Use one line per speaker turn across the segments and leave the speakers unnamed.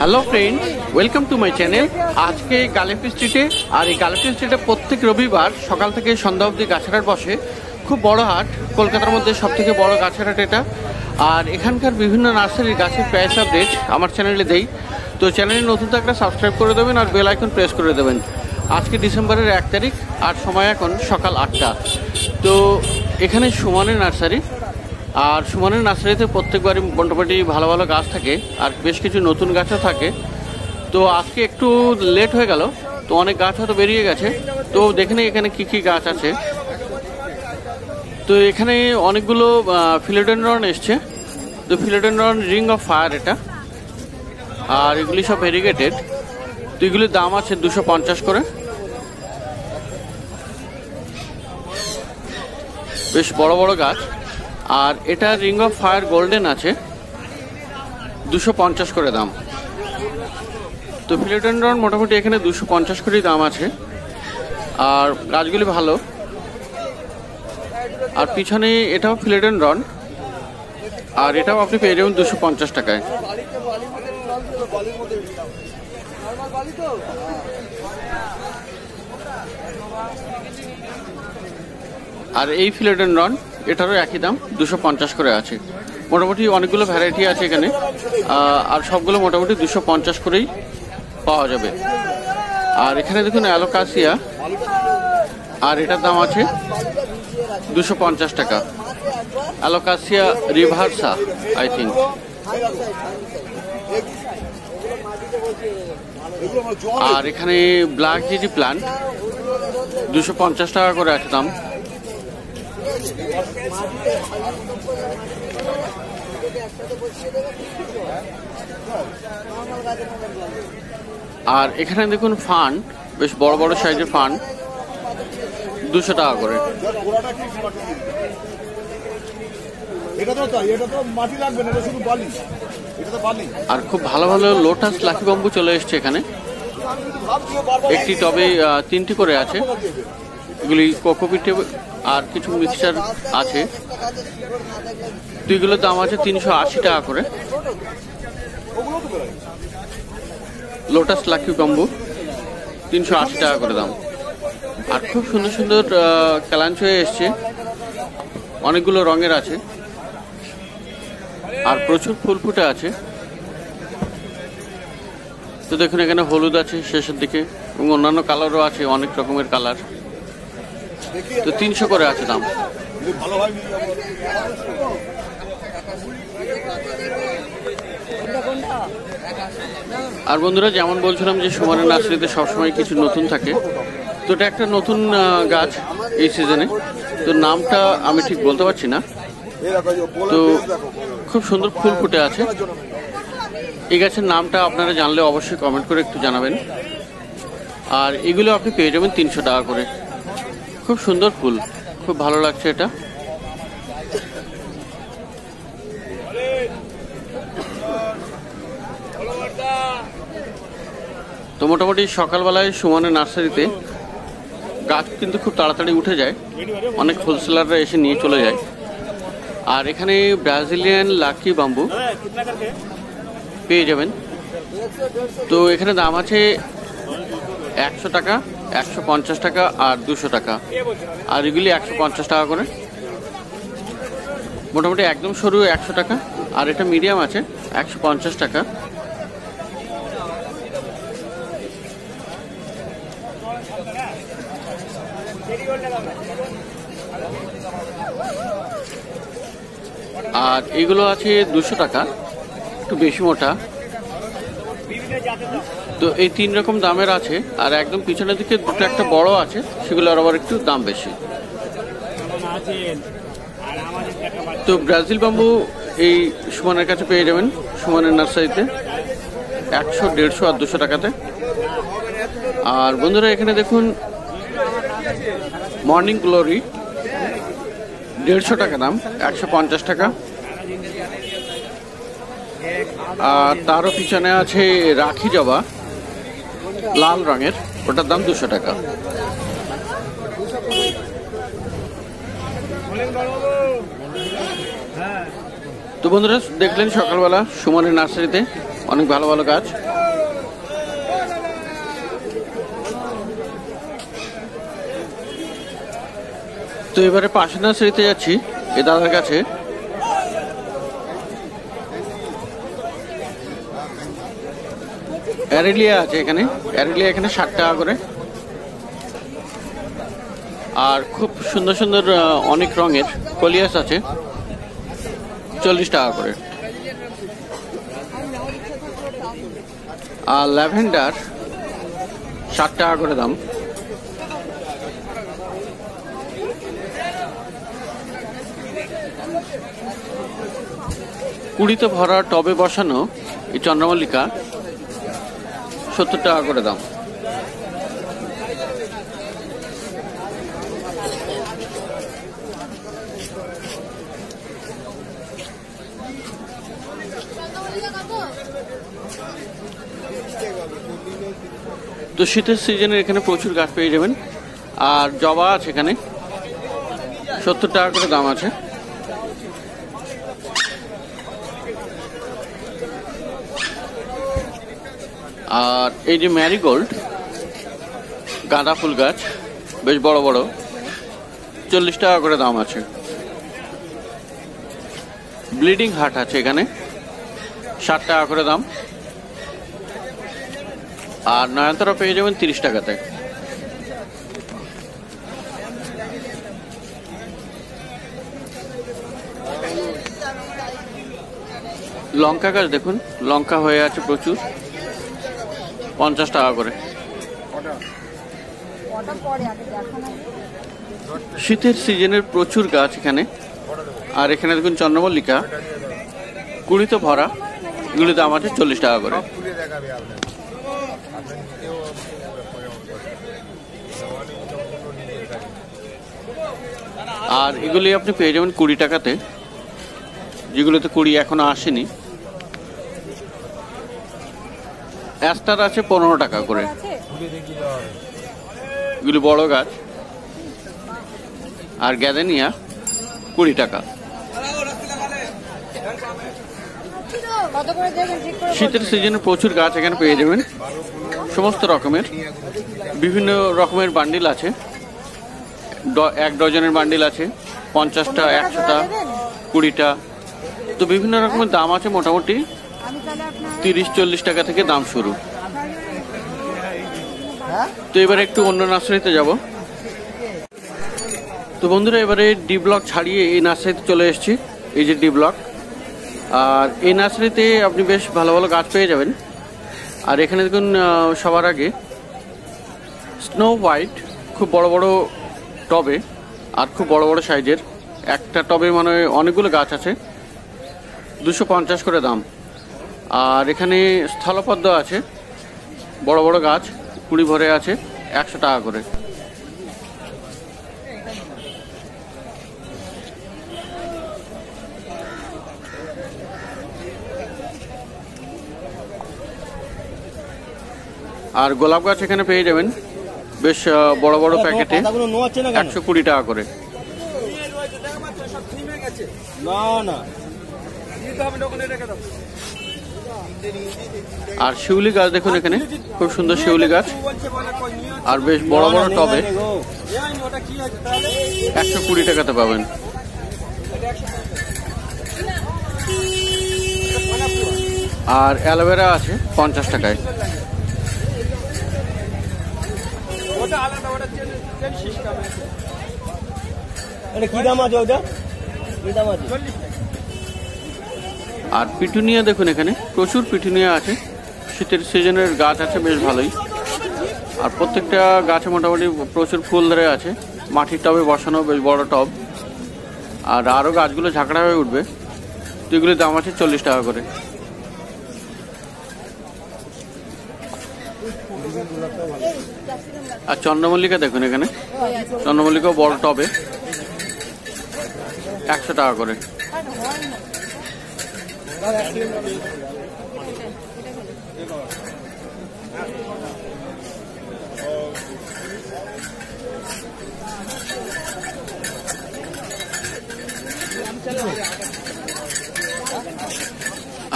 Hello friends, welcome to my channel. আজকে গালেফি স্ট্রিটে, আর এই গালেফি স্ট্রিটে প্রত্যেক রবিবার সকাল থেকে সন্ধ্যা অবধি গাছের হাট বসে। খুব বড় হাট, কলকাতার মধ্যে সব থেকে বড় গাছের হাট এটা। আর এখানকার বিভিন্ন নার্সারির গাছের প্রাইস আপডেট আমার চ্যানেলে দেই। তো চ্যানেলে নতুন থাকলে সাবস্ক্রাইব করে দেবেন আর বেল আইকন প্রেস করে দেবেন। আজকে ডিসেম্বরের 1 তারিখ আর সময় এখন সকাল 8টা। তো এখানে সুমনের নার্সারি, আর সুমনের নার্সারিতে প্রত্যেকবারই মোটামুটি ভালো ভালো গাছ থাকে আর বেশ কিছু নতুন গাছও থাকে। তো আজকে একটু লেট হয়ে গেল, তো অনেক গাছ হয়তো বেরিয়ে গেছে। তো দেখে নিই এখানে কী কী গাছ আছে। তো এখানে অনেকগুলো ফিলোডেনড্রন এসছে। তো ফিলোডেনড্রন রিং অফ ফায়ার এটা, আর এগুলি সব ভেরিগেটেড। তো এগুলির দাম আছে 250 করে। বেশ বড় বড় গাছ। আর এটা রিং অফ ফায়ার গোল্ডেন আছে, 250 করে দাম। তো ফিলোডেনড্রন মোটামুটি এখানে 250 করেই দাম আছে, আর গাছগুলি ভালো। আর পিছনে এটাও ফিলোডেনড্রন, আর এটাও আপনি পেয়ে যাবেন 250 টাকায়। আর এই ফিলোডেনড্রন এটারও একই দাম, 250 করে আছে। মোটামুটি অনেকগুলো ভ্যারাইটি আছে এখানে, আর সবগুলো মোটামুটি 250 করেই পাওয়া যাবে। আর এখানে দেখুন অ্যালোকাসিয়া, আর এটার দাম আছে 250 টাকা। অ্যালোকাসিয়া রিভার্সা আই থিঙ্ক। আর এখানে ব্ল্যাক জিজি প্লান্ট 250 টাকা করে আছে দাম। আর এখানে দেখুন ফান, বেশ বড় বড় সাইজের ফান, 200 টাকা করে। আর খুব ভালো ভালো লোটাস লাকি বাম্বু চলে এসছে এখানে। একটি টবে 3টি করে আছে। এগুলি কোকোপিটে আর কিছু মিক্সচার আছে। তো এগুলোর দাম আছে 380 টাকা করে। লোটাস লাকি বাম্বু 380 টাকা করে দাম। আর খুব সুন্দর সুন্দর ক্যালাঞ্চয়ে এসছে, অনেকগুলো রঙের আছে, আর প্রচুর ফুল ফুটে আছে। তো দেখুন এখানে হলুদ আছে শেষের দিকে, এবং অন্যান্য কালারও আছে, অনেক রকমের কালার। তো 300 করে আছে দাম। আর বন্ধুরা, যেমন বলছিলাম যে সুমনের নার্সারিতে সবসময় কিছু নতুন থাকে। তো এটা একটা নতুন গাছ এই সিজনে, তো নামটা আমি ঠিক বলতে পারছি না। তো খুব সুন্দর ফুল ফুটে আছে। এই গাছের নামটা আপনারা জানলে অবশ্যই কমেন্ট করে একটু জানাবেন। আর এগুলো আপনি পেয়ে যাবেন 300 টাকা করে। খুব সুন্দর ফুল, খুব ভালো লাগছে এটা। তো মোটামুটি সকালবেলায় সুমনের নার্সারিতে গাছ কিন্তু খুব তাড়াতাড়ি উঠে যায়, অনেক হোলসেলাররা এসে নিয়ে চলে যায়। আর এখানে ব্রাজিলিয়ান লাকি বাম্বু পেয়ে যাবেন। তো এখানে দাম আছে 100 টাকা, 150 টাকা আর 200 টাকা। আর এগুলি 150 টাকা করে। মোটামুটি একদম সরু 100 টাকা, আর এটা মিডিয়াম আছে 150 টাকা। আর এগুলো আছে 200 টাকা, একটু বেশি মোটা। তো এই 3 রকম দামের আছে। আর একদম পিছনের দিকে দুটো একটা বড় আছে, সেগুলোর আবার একটু দাম বেশি। তো ব্রাজিল বাম্বু এই সুমনের কাছে পেয়ে যাবেন, সুমনের নার্সারিতে 100, 150 আর 200 টাকাতে। আর বন্ধুরা এখানে দেখুন মর্নিং গ্লোরি 150 টাকা দাম, 150 টাকা। আর তারও পিছনে আছে রাখি জবা লাল রঙের, ওটার দাম 200 টাকা। তো বন্ধুরা দেখলেন সকালবেলা সুমনের নার্সারিতে অনেক ভালো ভালো গাছ। এবারে পাশে নার্সারিতে যাচ্ছি এ দাদার কাছে। অ্যারেলিয়া আছে এখানে, অ্যারেলিয়া এখানে 60 টাকা করে। আর খুব সুন্দর সুন্দর অনেক রঙের কলিয়াস আছে 40 টাকা করে। আর ল্যাভেন্ডার 60 টাকা করে দাম। কুড়িতে ভরা টবে বসানো এই চন্দ্রমল্লিকা 70 টাকা করে দাম। তো শীতের সিজনে এখানে প্রচুর গাছ পেয়ে যাবেন। আর জবা আছে এখানে 70 টাকা করে দাম আছে। আর এই যে ম্যারিগোল্ড গাঁদা ফুল গাছ বেশ বড় বড় 40 টাকা করে দাম আছে। ব্লিডিং হার্ট আছে এখানে 60 টাকা করে দাম। আর নয়নতারা পেয়ে যাবেন 30 টাকাতে। লঙ্কা গাছ দেখুন, লঙ্কা হয়ে আছে প্রচুর 50 টাকা করে। শীতের সিজনের প্রচুর গাছ এখানে। আর এখানে দেখুন চন্দ্রমল্লিকা কুড়িতে ভরা, এগুলির দাম আছে 40 টাকা করে। আর এগুলি আপনি পেয়ে যাবেন 20 টাকাতে, যেগুলোতে 20 এখনো আসেনি। অ্যাস্টার আছে 15 টাকা করে, এগুলি বড় গাছ। আর গ্যাদেনিয়া 20 টাকা। শীতের সিজনে প্রচুর গাছ এখানে পেয়ে যাবেন, সমস্ত রকমের বিভিন্ন রকমের বান্ডিল আছে। 1 ডজনের বান্ডিল আছে, 50টা, 100টা, 20টা। তো বিভিন্ন রকমের দাম আছে, মোটামুটি 30-40 টাকা থেকে দাম শুরু। তো এবারে একটু অন্য নার্সারিতে যাব। তো বন্ধুরা এবারে ডি ব্লক ছাড়িয়ে এই নার্সারিতে চলে এসেছি। এই যে ডি ব্লক। আর এই নার্সারিতে আপনি বেশ ভালো ভালো গাছ পেয়ে যাবেন। আর এখানে দেখুন সবার আগে স্নো হোয়াইট খুব বড় বড় টবে আর খুব বড় বড় সাইজের। একটা টবে মানে অনেকগুলো গাছ আছে, 250 করে দাম। আর এখানে স্থলপদ্ম আছে বড় বড় গাছ, 20 ভরে আছে 100 টাকা করে। আর গোলাপ গাছ এখানে পেয়ে যাবেন বেশ বড় বড় প্যাকেটে 120 টাকা করে। আর শিউলি গাছ দেখুন এখানে খুব সুন্দর শিউলি গাছ, আর বেশ বড় বড় টবে 120 টাকাতে পাবেন। আর অ্যালোভেরা আছে 50 টাকায়। আর পিটুনিয়া দেখুন এখানে প্রচুর পিটুনিয়া আছে, শীতের সিজনের গাছ আছে বেশ ভালোই। আর প্রত্যেকটা গাছে মোটামুটি প্রচুর ফুল ধরে আছে। মাটির টবে বসানো, বেশ বড় টব। আর আরও গাছগুলো ঝাঁকড়া হয়ে উঠবে। তো এগুলির দাম আছে 40 টাকা করে। আর চন্দ্রমল্লিকা দেখুন এখানে, চন্দ্রমল্লিকাও বড় টবে 100 টাকা করে।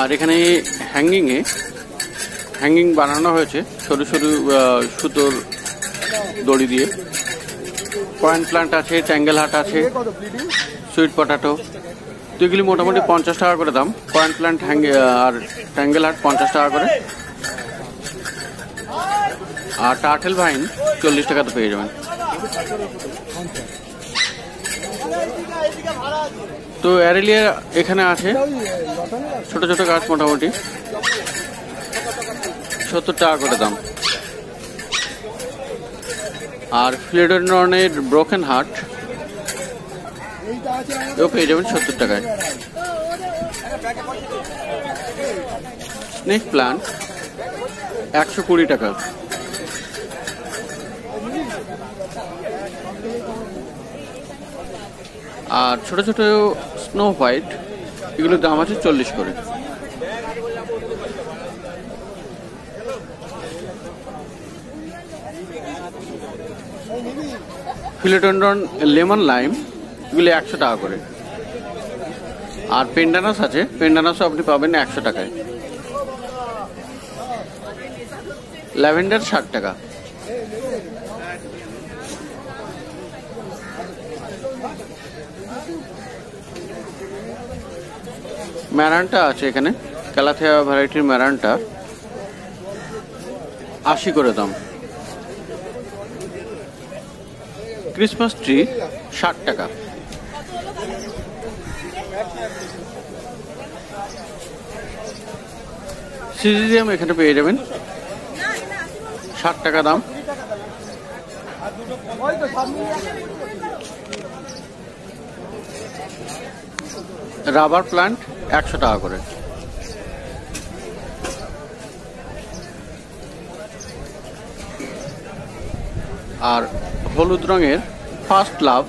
আর এখানে হ্যাঙ্গিং বানানো হয়েছে সরু সরু সুতোর দড়ি দিয়ে, কয়েন প্লান্ট আছে, ট্যাঙ্গেল হাট আছে, সুইট পটাটো। তো এগুলি মোটামুটি 50 টাকা করে দাম। কয়েন প্লান্ট আর ট্যাঙ্গেল হাট 50 টাকা করে, আর টার্টেল ভাইন 40 টাকাতে পেয়ে যাবেন। তো অ্যারেলিয়া এখানে আছে ছোট ছোট গাছ, মোটামুটি 70 টাকা করে দাম। আর ফিলোডেন্ড্রনের ব্রোকেন হার্ট এও পেয়ে যাবেন 70 টাকায়। স্নেক প্লান্ট 120 টাকা। আর ছোট ছোট স্নো হোয়াইট এগুলোর দাম আছে 40 করে। ফিলোডেন্ড্রন লেমন লাইম এগুলো 100 টাকা করে। আর পেন্ডানাস আছে, পেন্ডানাসও আপনি পাবেন 100 টাকায়। ল্যাভেন্ডার 60 টাকা। ম্যারান্টা আছে এখানে, ক্যালাথিয়া ভ্যারাইটির ম্যারান্টা 80 করে দাম। ক্রিসমাস ট্রি 60 টাকা। সিজিজিয়াম এখানে পেয়ে যাবেন 60 টাকা দাম। রাবার প্লান্ট 100 টাকা করে। আর হলুদ রঙের ফার্স্ট লাভ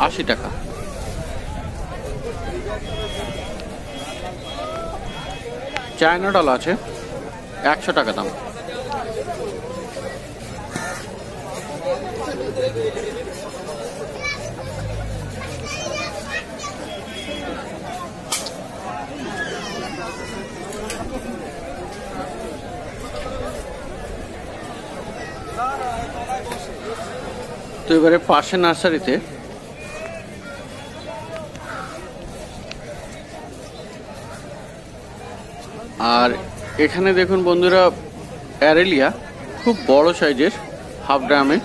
80 টাকা। চায়না ডল আছে 100 টাকা দাম। তো এবারে পাশে নার্সারিতে আর এখানে দেখুন বন্ধুরা, অ্যারেলিয়া খুব বড় সাইজের, হাফ ড্রামে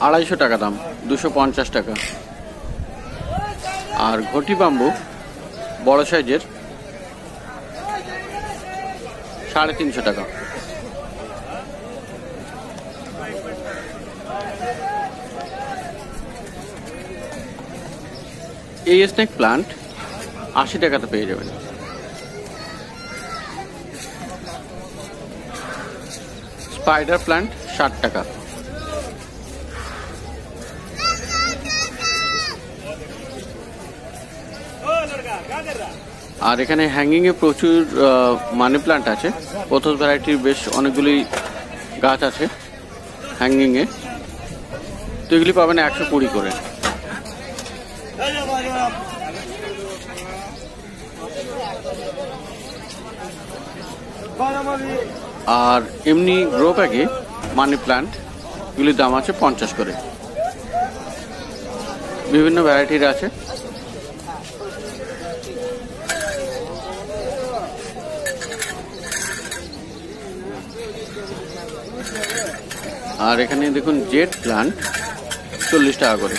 250 টাকা দাম, 250 টাকা। আর ঘটি বাম্বু বড় সাইজের 350 টাকা। এই স্নেক প্লান্ট 80 টাকাতে পেয়ে যাবেন। স্পাইডার প্লান্ট 60 টাকা। আর এখানে হ্যাঙ্গিং এ প্রচুর মানি প্লান্ট আছে, পোথস ভ্যারাইটির বেশ অনেকগুলি গাছ আছে হ্যাঙ্গিং এ। তো এগুলি পাবেন 120 করে। আর এমনি গ্রো ব্যাগে মানি প্লান্ট এগুলির দাম আছে 50 করে। বিভিন্ন ভ্যারাইটির আছে। আর এখানে দেখুন জেট প্লান্ট 40 টাকা করে।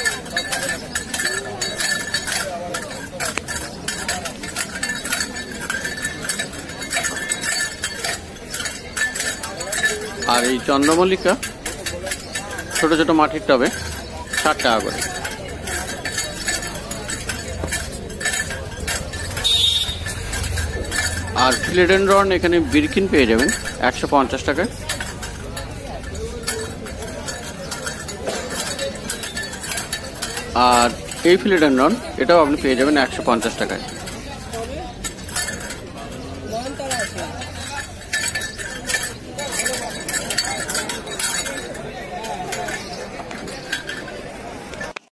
আর এই চন্দ্রমল্লিকা ছোট ছোট মাটির টবে 60 টাকা করে। আর ফিলোডেন্ড্রন এখানে বিরকিন পেয়ে যাবেন 150 টাকায়। আর এই ফিলোডেন্ড্রন এটাও আপনি পেয়ে যাবেন 150 টাকায়।